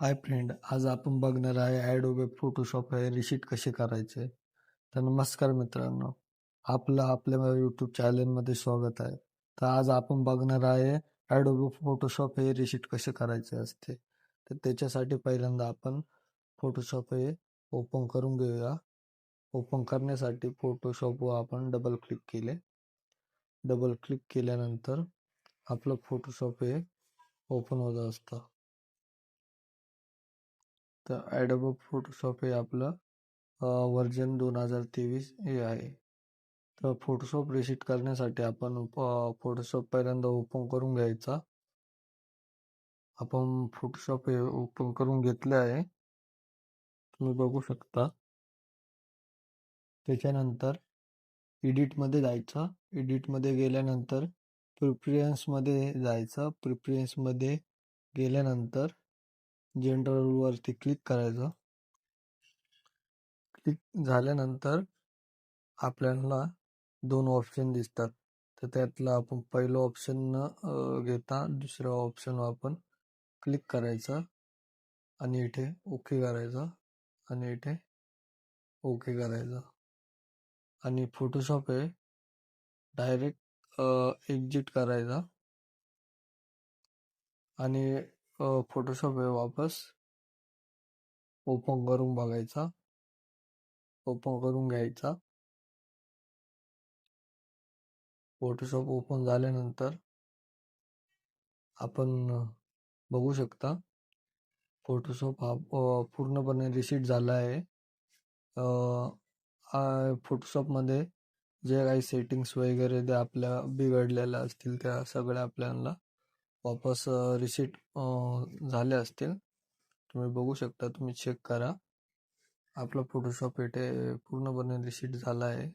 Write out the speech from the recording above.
Hi friend, आज आपण बघणार आहे ॲडोबे फोटोशॉप हे रिशीट कसे करायचे. तर नमस्कार मित्रांनो, आपलं आपल्या यूट्यूब चॅनलमध्ये स्वागत आहे. तर आज आपण बघणार आहे ॲडोबे फोटोशॉप हे रिशीट कसे करायचे असते. तर त्याच्यासाठी पहिल्यांदा आपण फोटोशॉप हे ओपन करून घेऊया. ओपन करण्यासाठी फोटोशॉपवर आपण डबल क्लिक केले. डबल क्लिक केल्यानंतर आपलं फोटोशॉप हे ओपन होत असतं. तर ॲडोबे फोटोशॉप हे आपलं व्हर्जन 2023 हे आहे. तर फोटोशॉप रिसीट करण्यासाठी आपण फोटोशॉप पहिल्यांदा ओपन करून घ्यायचा. आपण फोटोशॉप हे ओपन करून घेतले आहे, तुम्ही बघू शकता. त्याच्यानंतर एडिटमध्ये जायचं. एडिटमध्ये गेल्यानंतर प्रिफरन्समध्ये जायचं. प्रिफरन्समध्ये गेल्यानंतर जनरलवरती क्लिक करायचं. क्लिक झाल्यानंतर आपल्याला दोन ऑप्शन दिसतात. तर त्यातला आपण पहिलं ऑप्शन न घेता दुसऱ्या ऑप्शनवर आपण क्लिक करायचं आणि इथे ओके करायचं आणि इथे ओके करायचं आणि फोटोशॉप हे डायरेक्ट एक्झिट करायचा आणि फोटोशॉप हे वापस ओपन करून बघायचा, ओपन करून घ्यायचा. फोटोशॉप ओपन झाल्यानंतर आपण बघू शकता फोटोशॉप हा पूर्णपणे रिसीट झाला आहे. फोटोशॉपमध्ये जे काही सेटिंग्स वगैरे ते आपल्या बिघडलेल्या असतील त्या सगळ्या आपल्याला वापस रिसीट झाले असतील. तुम्ही बघू शकता, तुम्ही चेक करा. आपला फोटोशॉप इथे पूर्णपणे रिसीट झाला आहे.